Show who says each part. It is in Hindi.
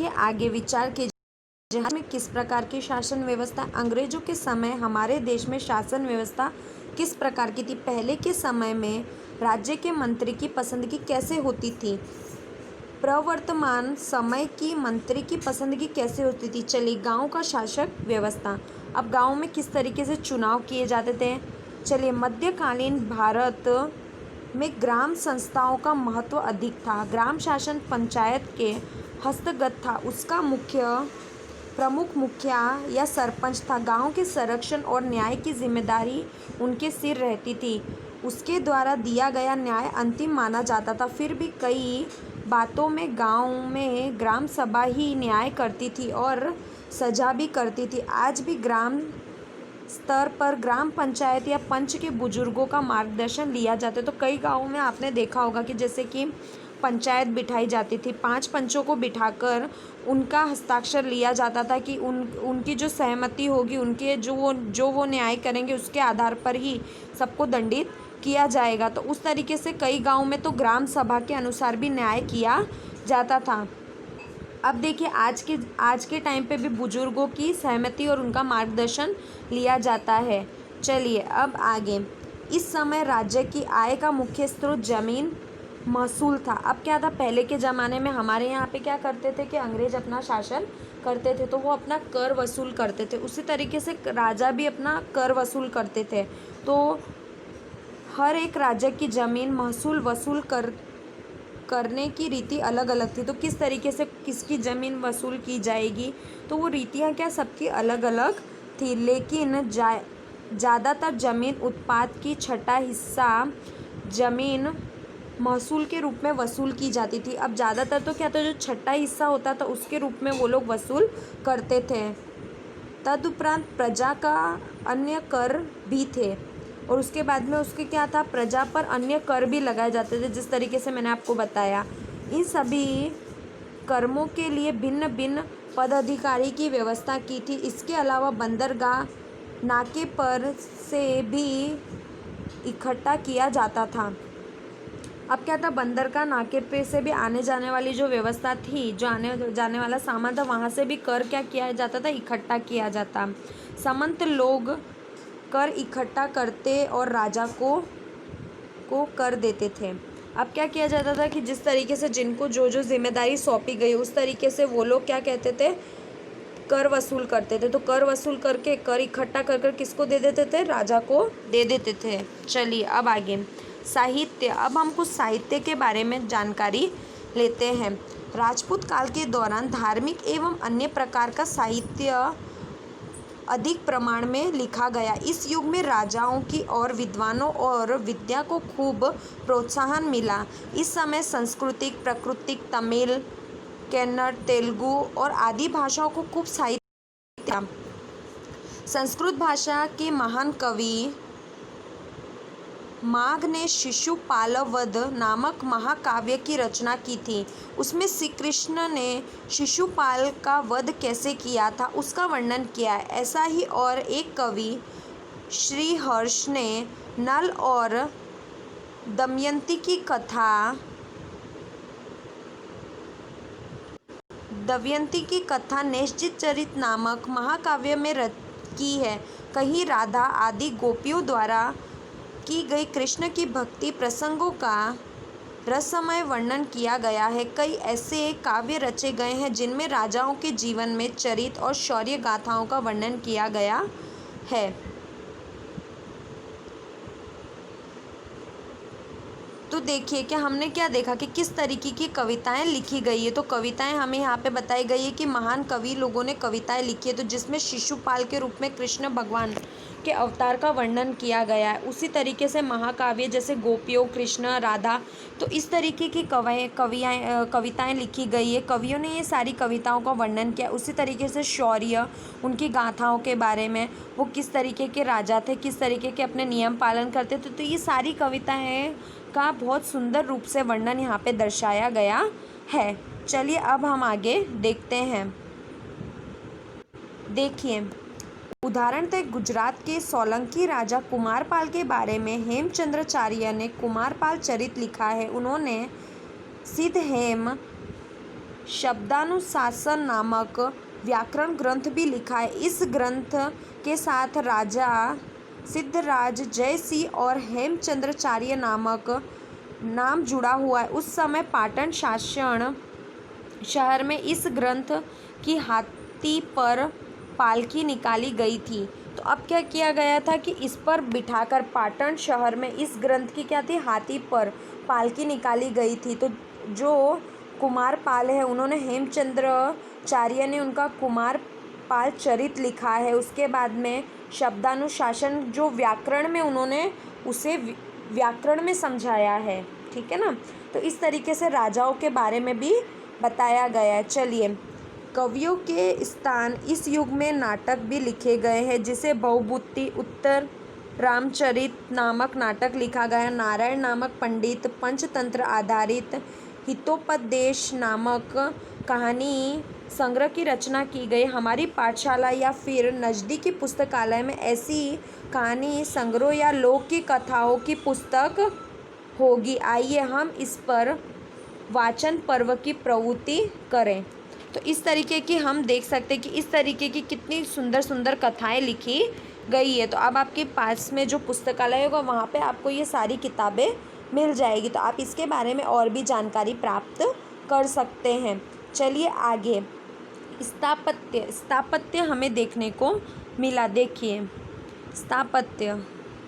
Speaker 1: देखिए आगे विचार कीजिए में किस प्रकार की शासन व्यवस्था। अंग्रेजों के समय हमारे देश में शासन व्यवस्था किस प्रकार की थी। पहले के समय में राज्य के मंत्री की पसंदगी कैसे होती थी। प्रवर्तमान समय की मंत्री की पसंदगी कैसे होती थी। चलिए गांव का शासक व्यवस्था। अब गांव में किस तरीके से चुनाव किए जाते थे। चलिए मध्यकालीन भारत में ग्राम संस्थाओं का महत्व अधिक था। ग्राम शासन पंचायत के हस्तगत था। उसका प्रमुख मुखिया या सरपंच था। गांव के संरक्षण और न्याय की जिम्मेदारी उनके सिर रहती थी। उसके द्वारा दिया गया न्याय अंतिम माना जाता था। फिर भी कई बातों में गांव में ग्राम सभा ही न्याय करती थी और सजा भी करती थी। आज भी ग्राम स्तर पर ग्राम पंचायत या पंच के बुजुर्गों का मार्गदर्शन लिया जाता है। तो कई गाँवों में आपने देखा होगा कि जैसे कि पंचायत बिठाई जाती थी, 5 पंचों को बिठाकर उनका हस्ताक्षर लिया जाता था कि उनकी जो सहमति होगी, उनके जो वो न्याय करेंगे उसके आधार पर ही सबको दंडित किया जाएगा। तो उस तरीके से कई गाँव में तो ग्राम सभा के अनुसार भी न्याय किया जाता था। अब देखिए आज के टाइम पे भी बुजुर्गों की सहमति और उनका मार्गदर्शन लिया जाता है। चलिए अब आगे। इस समय राज्य की आय का मुख्य स्रोत जमीन महसूल था। अब क्या था, पहले के ज़माने में हमारे यहाँ पे क्या करते थे कि अंग्रेज अपना शासन करते थे तो वो अपना कर वसूल करते थे। उसी तरीके से राजा भी अपना कर वसूल करते थे। तो हर एक राज्य की ज़मीन महसूल वसूल करने की रीति अलग अलग थी। तो किस तरीके से किसकी ज़मीन वसूल की जाएगी, तो वो रीतियाँ क्या सबकी अलग अलग थी। लेकिन ज़्यादातर ज़मीन उत्पाद की छठा हिस्सा ज़मीन महसूल के रूप में वसूल की जाती थी। अब ज़्यादातर तो क्या था, जो छठा हिस्सा होता था उसके रूप में वो लोग वसूल करते थे। तदुपरांत प्रजा का अन्य कर भी थे और उसके बाद में उसके क्या था, प्रजा पर अन्य कर भी लगाए जाते थे। जिस तरीके से मैंने आपको बताया, इन सभी कर्मों के लिए भिन्न भिन्न पदाधिकारी की व्यवस्था की थी। इसके अलावा बंदरगाह नाके पर से भी इकट्ठा किया जाता था। अब क्या था, बंदरगाह नाके पे से भी आने जाने वाली जो व्यवस्था थी, जो आने जाने वाला सामान था, वहाँ से भी कर क्या किया जाता था, इकट्ठा किया जाता। सामंत लोग कर इकट्ठा करते और राजा को कर देते थे। अब क्या किया जाता था कि जिस तरीके से जिनको जो जिम्मेदारी सौंपी गई उस तरीके से वो लोग क्या कहते थे, कर वसूल करते थे। तो कर वसूल करके कर इकट्ठा कर कर किसको दे देते थे, राजा को दे देते थे। चलिए अब आगे साहित्य। अब हम कुछ साहित्य के बारे में जानकारी लेते हैं। राजपूत काल के दौरान धार्मिक एवं अन्य प्रकार का साहित्य अधिक प्रमाण में लिखा गया। इस युग में राजाओं की और विद्वानों और विद्या को खूब प्रोत्साहन मिला। इस समय सांस्कृतिक प्राकृतिक तमिल, कन्नड़, तेलुगु और आदि भाषाओं को खूब साहित्य। संस्कृत भाषा के महान कवि माघ ने शिशुपालवध नामक महाकाव्य की रचना की थी। उसमें श्री कृष्ण ने शिशुपाल का वध कैसे किया था उसका वर्णन किया है। ऐसा ही और एक कवि श्रीहर्ष ने नल और दमयंती की कथा निश्चित चरित नामक महाकाव्य में की है। कहीं राधा आदि गोपियों द्वारा की गई कृष्ण की भक्ति प्रसंगों का रसमय वर्णन किया गया है। कई ऐसे काव्य रचे गए हैं जिनमें राजाओं के जीवन में चरित और शौर्य गाथाओं का वर्णन किया गया है। तो देखिए कि हमने क्या देखा कि किस तरीके की कविताएं लिखी गई है। तो कविताएं हमें यहाँ पे बताई गई है कि महान कवि लोगों ने कविताएं लिखी है। तो जिसमें शिशुपाल के रूप में कृष्ण भगवान के अवतार का वर्णन किया गया है। उसी तरीके से महाकाव्य जैसे गोपियों, कृष्ण, राधा, तो इस तरीके की कविताएं लिखी गई है। कवियों ने ये सारी कविताओं का वर्णन किया। उसी तरीके से शौर्य, उनकी गाथाओं के बारे में, वो किस तरीके के राजा थे, किस तरीके के अपने नियम पालन करते थे। तो ये सारी कविताएं का बहुत सुंदर रूप से वर्णन यहाँ पे दर्शाया गया है। चलिए अब हम आगे देखते हैं। देखिए उदाहरणतः गुजरात के सोलंकी राजा कुमारपाल के बारे में हेमचंद्राचार्य ने कुमारपाल चरित लिखा है। उन्होंने सिद्धहेम शब्दानुशासन नामक व्याकरण ग्रंथ भी लिखा है। इस ग्रंथ के साथ राजा सिद्धराज जयसिंह और हेमचंद्राचार्य नामक नाम जुड़ा हुआ है। उस समय पाटन शासन शहर में इस ग्रंथ की हाथी पर पालकी निकाली गई थी। तो अब क्या किया गया था कि इस पर बिठाकर पाटन शहर में इस ग्रंथ की क्या थी, हाथी पर पालकी निकाली गई थी। तो जो कुमारपाल है उन्होंने, हेमचंद्राचार्य ने उनका कुमारपाल चरित लिखा है। उसके बाद में शब्दानुशासन जो व्याकरण में उन्होंने उसे व्याकरण में समझाया है, ठीक है ना। तो इस तरीके से राजाओं के बारे में भी बताया गया है। चलिए, कवियों के स्थान इस युग में नाटक भी लिखे गए हैं, जिसे भवभूति उत्तर रामचरित नामक नाटक लिखा गया। नारायण नामक पंडित पंचतंत्र आधारित हितोपदेश नामक कहानी संग्रह की रचना की गई। हमारी पाठशाला या फिर नज़दीकी पुस्तकालय में ऐसी कहानी संग्रह या लौकिक कथाओं की पुस्तक होगी। आइए हम इस पर वाचन पर्व की प्रवृत्ति करें। तो इस तरीके की हम देख सकते हैं कि इस तरीके की कितनी सुंदर सुंदर कथाएं लिखी गई है। तो अब आपके पास में जो पुस्तकालय होगा वहाँ पे आपको ये सारी किताबें मिल जाएगी, तो आप इसके बारे में और भी जानकारी प्राप्त कर सकते हैं। चलिए आगे, स्थापत्य हमें देखने को मिला। देखिए, स्थापत्य